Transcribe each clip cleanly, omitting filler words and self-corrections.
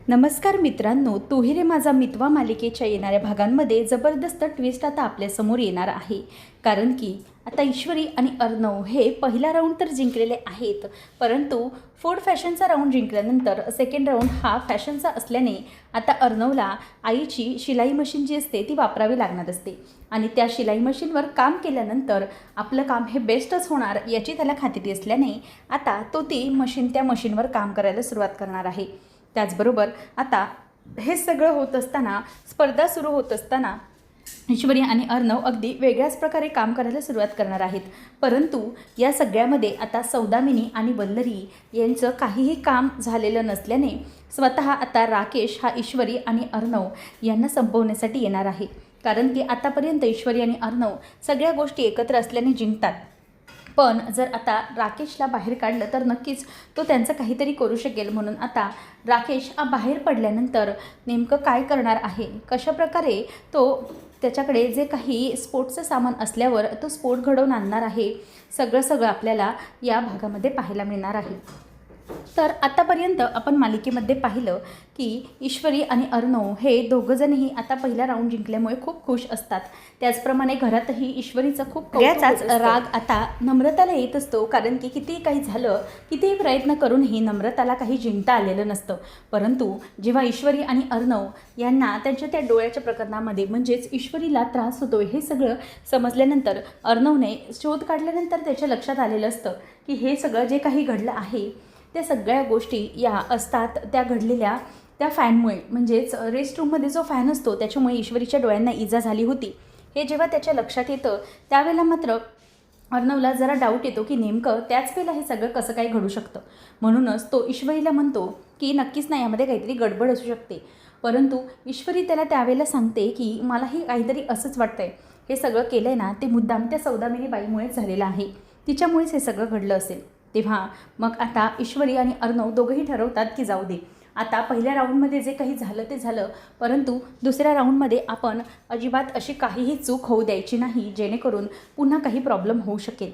नमस्कार मित्रांनो, तू ही रे माझा मितवा मालिकेच्या येणाऱ्या भागांमध्ये जबरदस्त ट्विस्ट आता आपल्यासमोर येणार आहे. कारण की आता ईश्वरी आणि अर्णव हे पहिला राऊंड तर जिंकलेले आहेत, परंतु फूड फॅशनचा राऊंड जिंकल्यानंतर सेकंड राऊंड हा फॅशनचा असल्याने आता अर्णवला आईची शिलाई मशीन जी असते ती वापरावी लागणार असते आणि त्या शिलाई मशीनवर काम केल्यानंतर आपलं काम हे बेस्टच होणार याची त्याला खात्री असल्याने आता तो त्या मशीनवर काम करायला सुरुवात करणार आहे. त्याचबरोबर आता हे सगळं होत असताना, स्पर्धा सुरू होत असताना ईश्वरी आणि अर्णव अगदी वेगळ्याच प्रकारे काम करायला सुरुवात करणार आहेत. परंतु या सगळ्यामध्ये आता सौदामिनी आणि वल्लरी यांचं काहीही काम झालेलं नसल्याने स्वतः आता राकेश हा ईश्वरी आणि अर्णव यांना संपवण्यासाठी येणार आहे. कारण की आतापर्यंत ईश्वरी आणि अर्णव सगळ्या गोष्टी एकत्र असल्याने जिंकतात, पण जर आता राकेशला बाहेर काढलं तर नक्कीच तो त्यांचं काहीतरी करू शकेल. म्हणून आता राकेश बाहेर पडल्यानंतर नेमकं काय करणार आहे, कशाप्रकारे तो त्याच्याकडे जे काही स्पोर्ट्सचं सामान असल्यावर तो स्फोट घडवून आणणार आहे, सगळं आपल्याला या भागामध्ये पाहायला मिळणार आहे. तर आतापर्यंत आपण मालिकेमध्ये पाहिलं की ईश्वरी आणि अर्णव हे दोघंजणही आता पहिला राऊंड जिंकल्यामुळे खूप खुश असतात. त्याचप्रमाणे घरातही ईश्वरीचा खूप याचाच राग आता नम्रताला येत असतो. कारण की कितीही काही झालं, कितीही प्रयत्न करूनही नम्रताला काही जिंकता आलेलं नसतं. परंतु जेव्हा ईश्वरी आणि अर्णव यांना त्यांच्या त्या डोळ्याच्या प्रकरणामध्ये म्हणजेच ईश्वरीला त्रास होतो हे सगळं समजल्यानंतर अर्णवने शोध काढल्यानंतर त्याच्या लक्षात आलेलं असतं की हे सगळं जे काही घडलं आहे त्या सगळ्या गोष्टी या असतात त्या घडलेल्या त्या फॅनमुळे, म्हणजेच रेस्टरूममध्ये जो फॅन असतो त्याच्यामुळे ईश्वरीच्या डोळ्यांना इजा झाली होती. हे जेव्हा त्याच्या लक्षात येतं त्यावेळेला मात्र अर्णवला जरा डाऊट येतो की नेमकं त्याच वेळेला हे सगळं कसं काय घडू शकतं. म्हणूनच तो ईश्वरीला म्हणतो की नक्कीच नाही, यामध्ये काहीतरी गडबड असू शकते. परंतु ईश्वरी त्याला त्यावेळेला सांगते की मलाही काहीतरी असंच वाटतंय, हे सगळं केलं आहे ना ते मुद्दाम त्या सौदामिनी बाईमुळेच झालेलं आहे, तिच्यामुळेच हे सगळं घडलं असेल. तेव्हा मग आता ईश्वरी आणि अर्णव दोघंही ठरवतात की जाऊ दे, आता पहिल्या राऊंडमध्ये जे काही झालं ते झालं, परंतु दुसऱ्या राऊंडमध्ये आपण अजिबात अशी काहीही चूक होऊ द्यायची नाही जेणेकरून पुन्हा काही प्रॉब्लेम होऊ शकेल.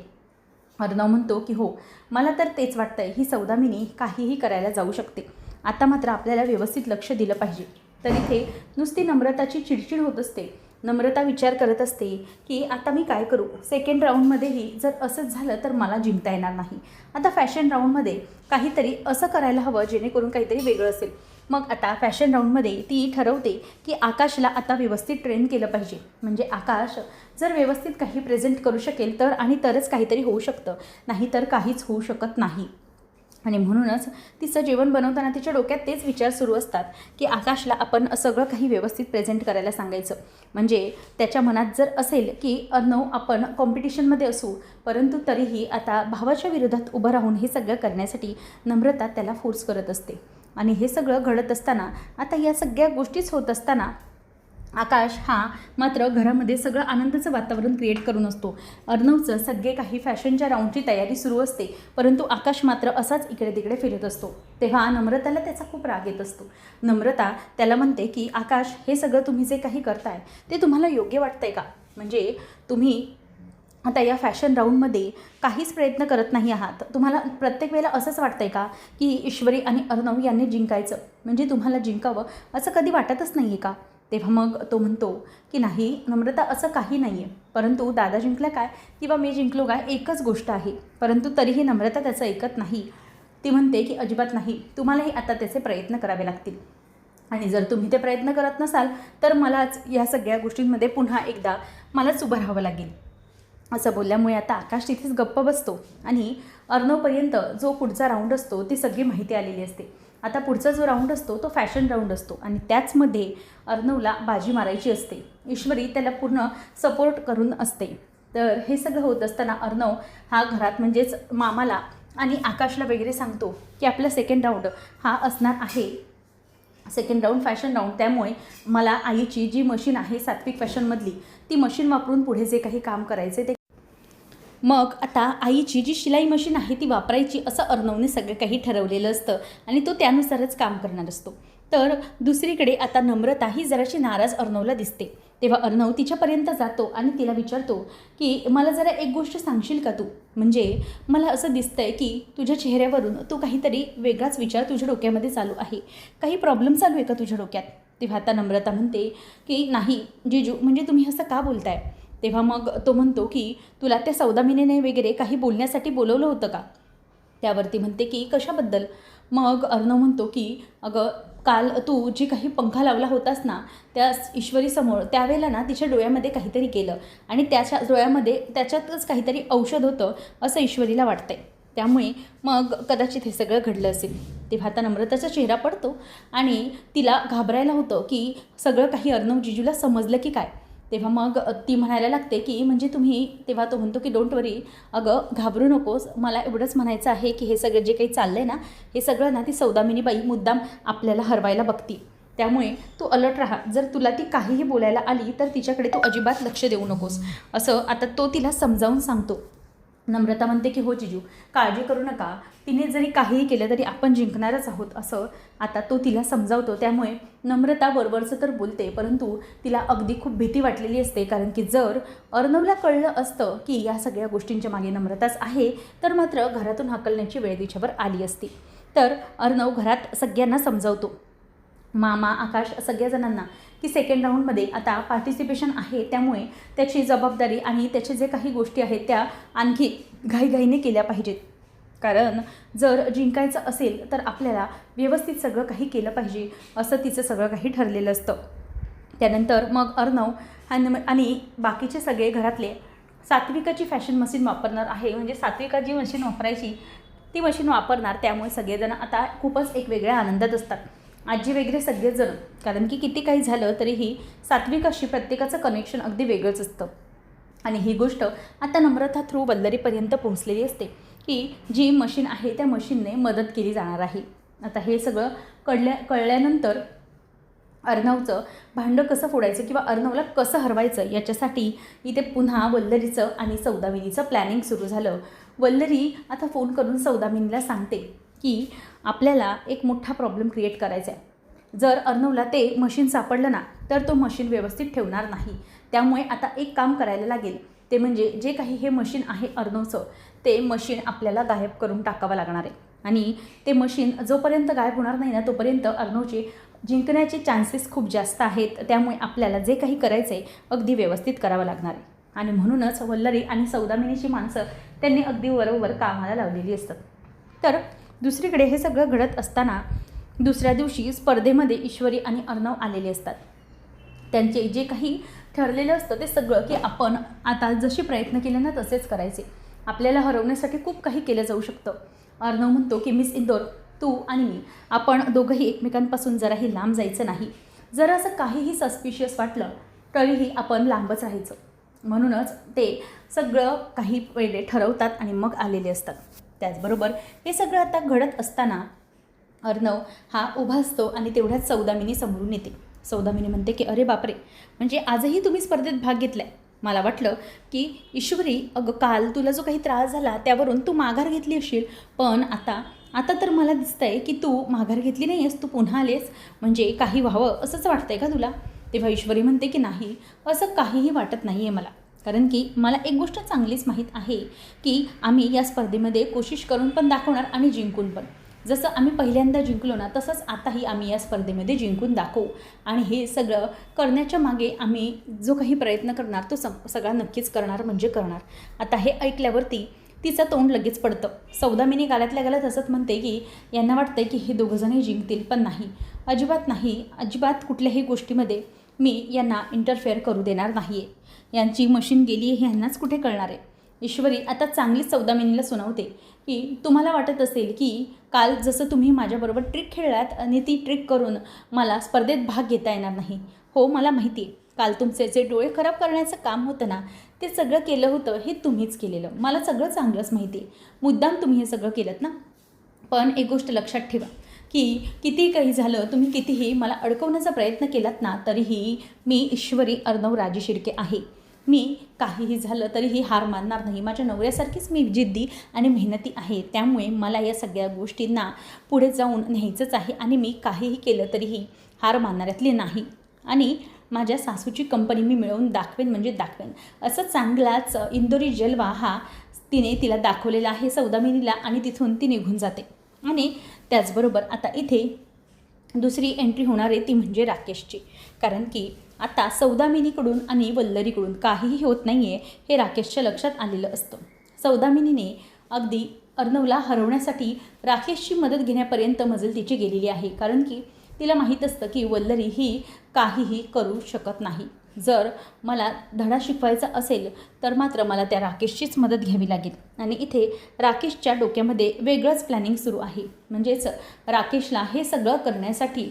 अर्णव म्हणतो की हो, मला तर तेच वाटतंय, ही सौदामिनी काहीही करायला जाऊ शकते. आता मात्र आपल्याला व्यवस्थित लक्ष दिलं पाहिजे. तर इथे नुसती नम्रताची चिडचिड होत असते. नम्रता विचार करत असते की आता मी काय करू, सेकंड राऊंडमध्येही जर असंच झालं तर मला जिंकता येणार नाही. आता फॅशन राऊंडमध्ये काहीतरी असं करायला हवं जेणेकरून काहीतरी वेगळं असेल. मग आता फॅशन राऊंडमध्ये ती ठरवते की आकाशला आता व्यवस्थित ट्रेन केलं पाहिजे. म्हणजे आकाश जर व्यवस्थित काही प्रेझेंट करू शकेल तर आणि तरच काहीतरी होऊ शकतं, नाही तर काहीच होऊ शकत नाही. आणि म्हणूनच तिचं जेवण बनवताना तिच्या डोक्यात तेच विचार सुरू असतात की आकाशला आपण सगळं काही व्यवस्थित प्रेझेंट करायला सांगायचं. म्हणजे त्याच्या मनात जर असेल की अर्णव आपण कॉम्पिटिशनमध्ये असू, परंतु तरीही आता भावाच्या विरोधात उभं राहून हे सगळं करण्यासाठी नम्रता त्याला फोर्स करत असते. आणि हे सगळं घडत असताना आता या सगळ्या गोष्टीच होत असताना आकाश हा मात्र घरामध्ये सगळं आनंदाचं वातावरण क्रिएट करून असतो. अर्णवचं सगळे काही फॅशनच्या राऊंडची तयारी सुरू असते, परंतु आकाश मात्र असाच इकडे तिकडे फिरत असतो. तेव्हा नम्रताला त्याचा खूप राग येत असतो. नम्रता त्याला म्हणते की आकाश, हे सगळं तुम्ही जे काही करताय ते तुम्हाला योग्य वाटतंय का? म्हणजे तुम्ही आता या फॅशन राऊंडमध्ये काहीच प्रयत्न करत नाही आहात. तुम्हाला प्रत्येक वेळेला असंच वाटतंय का की ईश्वरी आणि अर्णव यांनी जिंकायचं, म्हणजे तुम्हाला जिंकावं असं कधी वाटतच नाही आहे का? तेव्हा मग तो म्हणतो की नाही नम्रता, असं काही नाही आहे, परंतु दादा जिंकला काय किंवा मी जिंकलो काय एकच गोष्ट आहे. परंतु तरीही नम्रता त्याचं ऐकत नाही. ती म्हणते की अजिबात नाही, तुम्हालाही आता त्याचे प्रयत्न करावे लागतील आणि जर तुम्ही ते प्रयत्न करत नसाल तर मलाच या सगळ्या गोष्टींमध्ये पुन्हा एकदा मलाच उभं राहावं लागेल. असं बोलल्यामुळे आता आकाश तिथेच गप्प बसतो आणि अर्णवपर्यंत जो पुढचा राऊंड असतो ती सगळी माहिती आलेली असते. आता पुढचा जो राऊंड असतो तो फॅशन राऊंड असतो आणि त्याचमध्ये अर्णवला बाजी मारायची असते. ईश्वरी त्याला पूर्ण सपोर्ट करून असते. तर हे सगळं होत असताना अर्णव हा घरात म्हणजेच मामाला आणि आकाशला वगैरे सांगतो की आपला सेकंड राऊंड हा असणार आहे, सेकंड राऊंड फॅशन राऊंड. त्यामुळे मला आईची जी मशीन आहे सात्विक फॅशनमधली ती मशीन वापरून पुढे जे काही काम करायचे ते मग आता आईची जी शिलाई मशीन आहे ती वापरायची असं अर्णवने सगळं काही ठरवलेलं असतं आणि तो त्यानुसारच काम करणार असतो. तर दुसरीकडे आता नम्रता ही जराशी नाराज अर्णवला दिसते. तेव्हा अर्णव तिच्यापर्यंत जातो आणि तिला विचारतो की मला जरा एक गोष्ट सांगशील का तू? म्हणजे मला असं दिसतंय की तुझ्या चेहऱ्यावरून तू काहीतरी वेगळाच विचार तुझ्या डोक्यामध्ये चालू आहे. काही प्रॉब्लेम चालू आहे का तुझ्या डोक्यात? तेव्हा आता नम्रता म्हणते की नाही जिजू, म्हणजे तुम्ही असं का बोलताय? तेव्हा मग तो म्हणतो की तुला त्या सौदामिनीने वगैरे काही बोलण्यासाठी बोलवलं होतं का? त्यावरती म्हणते की कशाबद्दल? मग अर्णव म्हणतो की अगं काल तू जी काही पंखा लावला होतास ना त्या ईश्वरीसमोर, त्यावेळेला ना तिच्या डोळ्यामध्ये काहीतरी केलं आणि त्याच्या डोळ्यामध्ये त्याच्यातच काहीतरी औषध होतं असं ईश्वरीला वाटतंय. त्यामुळे मग कदाचित हे सगळं घडलं असेल. तेव्हा आता नम्रताचा चेहरा पडतो आणि तिला घाबरायला होतं की सगळं काही अर्णव जिजूला समजलं की काय. तेव्हा मग ती म्हणायला लागते की म्हणजे तुम्ही, तेव्हा तो म्हणतो की डोंट वरी, अगं घाबरू नकोस, मला एवढंच म्हणायचं आहे की हे सगळं जे काही चाललं आहे ना हे सगळं ना ती सौदामिनीबाई मुद्दाम आपल्याला हरवायला बघती. त्यामुळे तू अलर्ट राहा. जर तुला ती काहीही बोलायला आली तर तिच्याकडे तू अजिबात लक्ष देऊ नकोस, असं आता तो तिला समजावून सांगतो. नम्रता म्हणते की हो जिजू, काळजी करू नका, तिने जरी काहीही केलं तरी आपण जिंकणारच आहोत, असं आता तो तिला समजावतो. त्यामुळे नम्रता वरवरचं तर बोलते, परंतु तिला अगदी खूप भीती वाटलेली असते. कारण की जर अर्णवला कळलं असतं की या सगळ्या गोष्टींच्या मागे नम्रताच आहे तर मात्र घरातून हाकलण्याची वेळ तिच्यावर आली असती. तर अर्णव घरात सगळ्यांना समजावतो, मामा, आकाश, सगळ्याजणांना, की सेकंड राऊंडमध्ये आता पार्टिसिपेशन आहे, त्यामुळे त्याची जबाबदारी आणि त्याचे जे काही गोष्टी आहेत त्या आणखी घाईघाईने केल्या पाहिजेत. कारण जर जिंकायचं असेल तर आपल्याला व्यवस्थित सगळं काही केलं पाहिजे, असं तिचं सगळं काही ठरलेलं असतं. त्यानंतर मग अर्णव आणि बाकीचे सगळे घरातले सात्विकाची फॅशन मशीन वापरणार आहे. म्हणजे सात्विका जी मशीन वापरायची ती मशीन वापरणार. त्यामुळे सगळेजण आता खूपच एक वेगळ्या आनंदात असतात. आजी वगैरे सगळेजण, कारण की किती काही झालं तरीही सात्विकाशी प्रत्येकाचं कनेक्शन अगदी वेगळंच असतं. आणि ही गोष्ट आता नम्रता थ्रू वल्लरीपर्यंत पोहोचलेली असते की जी मशीन आहे त्या मशीनने मदत केली जाणार आहे. आता हे सगळं कळल्यानंतर अर्णवचं भांडं कसं फोडायचं किंवा अर्णवला कसं हरवायचं याच्यासाठी इथे पुन्हा वल्लरीचं आणि सौदामिनीचं प्लॅनिंग सुरू झालं. वल्लरी आता फोन करून सौदामिनीला सांगते की आपल्याला एक मोठा प्रॉब्लेम क्रिएट करायचा आहे. जर अर्णवला ते मशीन सापडलं ना तर तो मशीन व्यवस्थित ठेवणार नाही. त्यामुळे आता एक काम करायला लागेल, ते म्हणजे जे काही हे मशीन आहे अर्णवचं, ते मशीन आपल्याला गायब करून टाकावं लागणार आहे. आणि ते मशीन जोपर्यंत गायब होणार नाही ना तोपर्यंत अर्णवचे जिंकण्याचे चान्सेस खूप जास्त आहेत. त्यामुळे आपल्याला जे काही करायचं आहे अगदी व्यवस्थित करावं लागणार आहे. आणि म्हणूनच वल्लरी आणि सौदामिनीची माणसं त्यांनी अगदी बरोबर कामाला लावलेली असतात. तर दुसरीकडे हे सगळं घडत असताना दुसऱ्या दिवशी स्पर्धेमध्ये ईश्वरी आणि अर्णव आलेले असतात. त्यांचे जे काही ठरलेलं असतं ते सगळं की आपण आता जशी प्रयत्न केले ना तसेच करायचे. आपल्याला हरवण्यासाठी खूप काही केलं जाऊ शकतं. अर्णव म्हणतो की मिस इंदोर, तू आणि मी आपण दोघंही एकमेकांपासून जराही लांब जायचं नाही. जर असं काहीही सस्पिशियस वाटलं तरीही आपण लांबच राहायचं. म्हणूनच ते सगळं काही वेळे ठरवतात आणि मग आलेले असतात. त्याचबरोबर हे सगळं आता घडत असताना अर्णव हा उभा असतो आणि तेवढ्याच सौदामिनी समोरून येते. सौदामिनी म्हणते की अरे बापरे, म्हणजे आजही तुम्ही स्पर्धेत भाग घेतला आहे. मला वाटलं की ईश्वरी, अगं काल तुला जो काही त्रास झाला त्यावरून तू माघार घेतली असेल, पण आता तर मला दिसतंय की तू माघार घेतली नाही आहेस, तू पुन्हा आलेस, म्हणजे काही व्हावं असंच वाटतंय का तुला? तेव्हा ईश्वरी म्हणते की नाही, असं काहीही वाटत नाही आहे मला. कारण की मला एक गोष्ट चांगलीच माहीत आहे की आम्ही या स्पर्धेमध्ये कोशिश करून पण दाखवणार आणि जिंकून पण. जसं आम्ही पहिल्यांदा जिंकलो ना तसंच आताही आम्ही या स्पर्धेमध्ये जिंकून दाखवू. आणि हे सगळं करण्याच्या मागे आम्ही जो काही प्रयत्न करणार तो सगळा नक्कीच करणार म्हणजे करणार. आता हे ऐकल्यावरती तिचं तोंड लगेच पडतं. सौदामिनी गालातल्या गालात हसत म्हणते की यांना वाटतंय की हे दोघंजणही जिंकतील, पण नाही, अजिबात नाही, अजिबात कुठल्याही गोष्टीमध्ये मी यांना इंटरफेअर करू देणार नाही आहे. यांची मशीन गेली हे यांनाच कुठे कळणार आहे. ईश्वरी आता चांगलीच सौदामिनीला सुनावते की तुम्हाला वाटत असेल की काल जसं तुम्ही माझ्याबरोबर ट्रिक खेळलात आणि ती ट्रिक करून मला स्पर्धेत भाग घेता येणार नाही. हो, मला माहिती आहे, काल तुमचे जे डोळे खराब करण्याचं काम होतं ना ते सगळं केलं होतं हे तुम्हीच केलेलं. मला सगळं चांगलंच माहिती आहे, मुद्दाम तुम्ही हे सगळं केलं ना. पण एक गोष्ट लक्षात ठेवा की किती काही झालं, तुम्ही कितीही मला अडकवण्याचा प्रयत्न केलात ना तरीही मी ईश्वरी अर्णव राजे शिर्के आहे. मी काहीही झालं तरीही हार मानणार नाही. माझ्या नवऱ्यासारखीच मी जिद्दी आणि मेहनती आहे. त्यामुळे मला या सगळ्या गोष्टींना पुढे जाऊन न्यायचंच आहे आणि मी काहीही केलं तरीही हार मानणाऱ्यातली नाही. आणि माझ्या सासूची कंपनी मी मिळवून दाखवेन म्हणजे दाखवेन. असं चांगलाच इंदोरी जलवा हा तिला दाखवलेला आहे सौदामिनीला आणि तिथून ती निघून जाते. आणि त्याचबरोबर आता इथे दुसरी एंट्री होणार आहे ती म्हणजे राकेशची. कारण की आता सौदामिनीकडून आणि वल्लरीकडून काहीही होत नाही आहे हे राकेशच्या लक्षात आलेलं असतं. सौदामिनीने अगदी अर्णवला हरवण्यासाठी राकेशची मदत घेण्यापर्यंत मजल तिची गेलेली आहे. कारण की तिला माहीत असतं की वल्लरी ही काहीही करू शकत नाही. जर मला धडा शिकवायचा असेल तर मात्र मला त्या राकेशचीच मदत घ्यावी लागेल. आणि इथे राकेशच्या डोक्यामध्ये वेगळंच प्लॅनिंग सुरू आहे. म्हणजेच राकेशला हे सगळं करण्यासाठी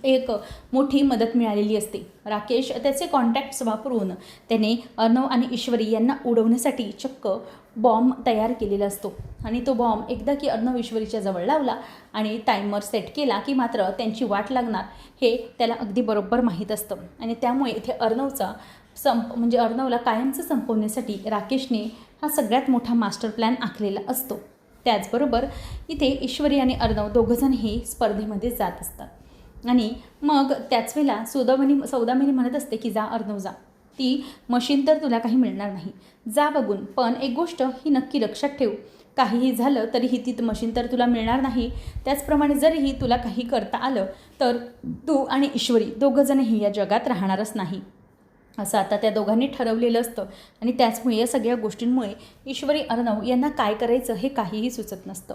एक मोठी मदत मिळालेली असते. राकेश त्याचे कॉन्टॅक्ट्स वापरून त्याने अर्णव आणि ईश्वरी यांना उडवण्यासाठी चक्क बॉम्ब तयार केलेला असतो. आणि तो बॉम्ब एकदा की अर्णव ईश्वरीच्या जवळ लावला आणि टायमर सेट केला की मात्र त्यांची वाट लागणार हे त्याला अगदी बरोबर माहीत असतं. आणि त्यामुळे इथे अर्णवचा म्हणजे अर्णवला कायमचं संपवण्यासाठी राकेशने हा सगळ्यात मोठा मास्टर प्लॅन आखलेला असतो. त्याचबरोबर इथे ईश्वरी आणि अर्णव दोघंजणही स्पर्धेमध्ये जात असतात. आणि मग त्याच वेळेला सौदामिनी म्हणत असते की जा अर्णव जा, ती मशीन तर तुला काही मिळणार नाही, जा बघून. पण एक गोष्ट ही नक्की लक्षात ठेव, काहीही झालं तरीही ती मशीन तर तुला मिळणार नाही. त्याचप्रमाणे जरीही तुला काही करता आलं तर तू आणि ईश्वरी दोघंजणही या जगात राहणारच नाही, असं आता त्या दोघांनी ठरवलेलं असतं. आणि त्याचमुळे या सगळ्या गोष्टींमुळे ईश्वरी अर्णव यांना काय करायचं हे काहीही सुचत नसतं.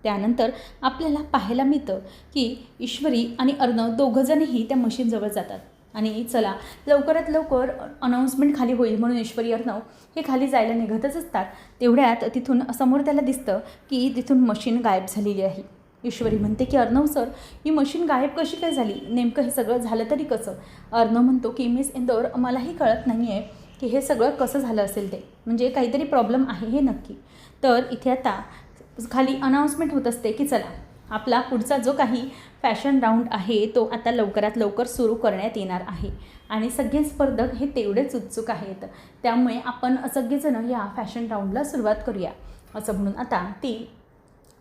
त्यानंतर आपल्याला पाहायला मिळतं की ईश्वरी आणि अर्णव दोघंजणही त्या मशीनजवळ जातात. आणि चला लवकरात लवकर अनाऊन्समेंट खाली होईल म्हणून ईश्वरी अर्णव हे खाली जायला निघतच असतात. तेवढ्यात तिथून समोर त्याला दिसतं की तिथून मशीन गायब झालेली आहे. ईश्वरी म्हणते की अर्णव सर, ही मशीन गायब कशी काय झाली, नेमकं हे सगळं झालं तरी कसं? अर्णव म्हणतो की मिस इंदोर, मलाही कळत नाही आहे की हे सगळं कसं झालं असेल ते, म्हणजे काहीतरी प्रॉब्लेम आहे हे नक्की. तर इथे आता खाली अनाऊन्समेंट होत असते की चला आपला पुढचा जो काही फॅशन राऊंड आहे तो आता लवकरात लवकर सुरू करण्यात येणार आहे. आणि सगळे स्पर्धक हे तेवढेच उत्सुक आहेत, त्यामुळे आपण सगळेजण या फॅशन राऊंडला सुरुवात करूया असं म्हणून आता ती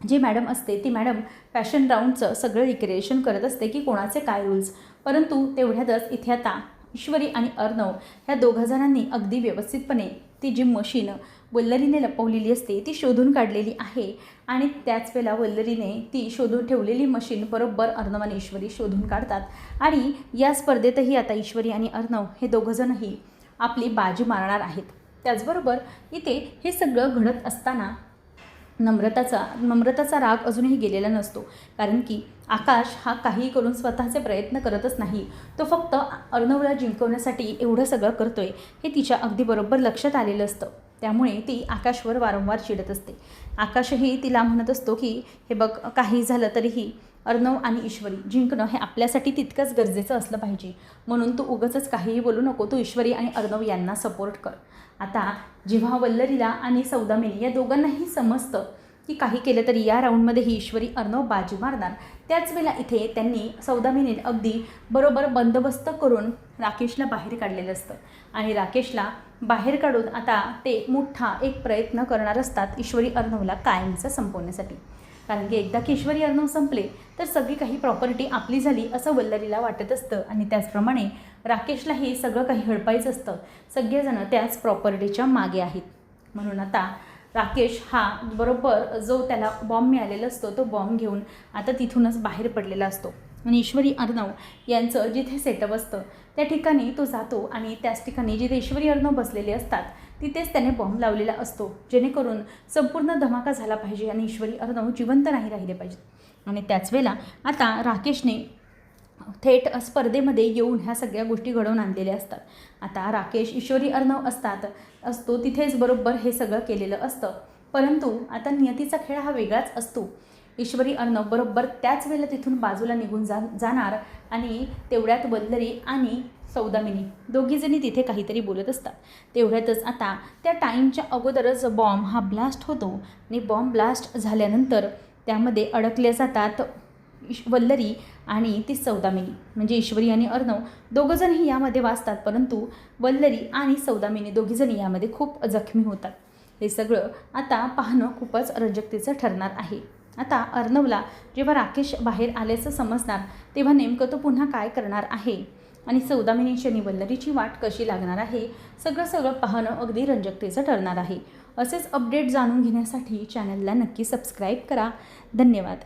जी मॅडम असते ती मॅडम फॅशन राऊंडचं सगळं रिक्रिएशन करत असते की कोणाचे काय रूल्स. परंतु तेवढ्यातच इथे आता ईश्वरी आणि अर्णव ह्या दोघांजणांनी अगदी व्यवस्थितपणे ती जी मशीन वल्लरीने लपवलेली असते ती शोधून काढलेली आहे. आणि त्याच वेळेला वल्लरीने ती शोधून ठेवलेली मशीन बरोबर अर्णव आणि ईश्वरी शोधून काढतात. आणि या स्पर्धेतही आता ईश्वरी आणि अर्णव हे दोघंजणही आपली बाजी मारणार आहेत. त्याचबरोबर इथे हे सगळं घडत असताना नम्रताचा राग अजूनही गेलेला नसतो. कारण की आकाश हा काही करून स्वतःचे प्रयत्न करतच नाही, तो फक्त अर्णवला जिंकवण्यासाठी एवढं सगळं करतोय हे तिच्या अगदी बरोबर लक्षात आलेलं असतं. त्यामुळे ती आकाशवर वारंवार चिडत असते. आकाशही तिला म्हणत असतो की हे बघ, काही झालं तरीही अर्णव आणि ईश्वरी जिंकणं हे आपल्यासाठी तितकंच गरजेचं असलं पाहिजे, म्हणून तू उगाचच काहीही बोलू नको, तू ईश्वरी आणि अर्णव यांना सपोर्ट कर. आता जेव्हा वल्लरीला आणि सौदामिनी या दोघांनाही समजतं की काही केलं तरी या राऊंडमध्ये ही ईश्वरी अर्णव बाजी मारणार, त्याच वेळेला इथे त्यांनी सौदामिनीने अगदी बरोबर बंदोबस्त करून राकेशला बाहेर काढलेलं असतं. आणि राकेशला बाहेर काढून आता ते मोठा एक प्रयत्न करणार असतात ईश्वरी अर्णवला कायमचं संपवण्यासाठी. कारण की एकदा की ईश्वरी अर्णव संपले तर सगळी काही प्रॉपर्टी आपली झाली असं वल्लरीला वाटत असतं. आणि त्याचप्रमाणे राकेशलाही सगळं काही हडपायचं असतं. सगळेजण त्याच प्रॉपर्टीच्या मागे आहेत. म्हणून आता राकेश हा बरोबर जो त्याला बॉम्ब मिळालेला असतो तो बॉम्ब घेऊन आता तिथूनच बाहेर पडलेला असतो. आणि ईश्वरी अर्णव यांचं जिथे सेटअप असतं त्या ठिकाणी तो जातो. आणि त्याच ठिकाणी जिथे ईश्वरी अर्णव बसलेले असतात तिथेच त्याने बॉम्ब लावलेला असतो, जेणेकरून संपूर्ण धमाका झाला पाहिजे आणि ईश्वरी अर्णव जिवंत नाही राहिले पाहिजेत. आणि त्याच वेळेला आता राकेशने थेट स्पर्धेमध्ये येऊन ह्या सगळ्या गोष्टी घडवून आणलेल्या असतात. आता राकेश ईश्वरी अर्णव असतो तिथेच बरोबर हे सगळं केलेलं असतं. परंतु आता नियतीचा खेळ हा वेगळाच असतो. ईश्वरी अर्णव बरोबर त्याच वेळेला तिथून बाजूला निघून जाणार आणि तेवढ्यात वल्लरी आणि सौदामिनी दोघीजणी तिथे काहीतरी बोलत असतात. तेवढ्यातच आता त्या टाईमच्या अगोदरच बॉम्ब हा ब्लास्ट होतो. आणि बॉम्ब ब्लास्ट झाल्यानंतर त्यामध्ये अडकले जातात वल्लरी आणि ती सौदामिनी म्हणजे ईश्वरी आणि अर्णव दोघंजणही यामध्ये वाचतात, परंतु वल्लरी आणि सौदामिनी दोघीजणी यामध्ये खूप जखमी होतात. हे सगळं आता पाहणं खूपच रंजकतेचं ठरणार आहे. आता अर्णवला जेव्हा राकेश बाहेर आल्याचं समजणार तेव्हा नेमकं तो पुन्हा काय करणार आहे आणि सौदामिनीची आणि वल्लरीची वाट कशी लागणार आहे, सगळं पाहणं अगदी रंजकतेचं ठरणार आहे. असेच अपडेट जाणून घेण्यासाठी चॅनलला नक्की सबस्क्राईब करा. धन्यवाद.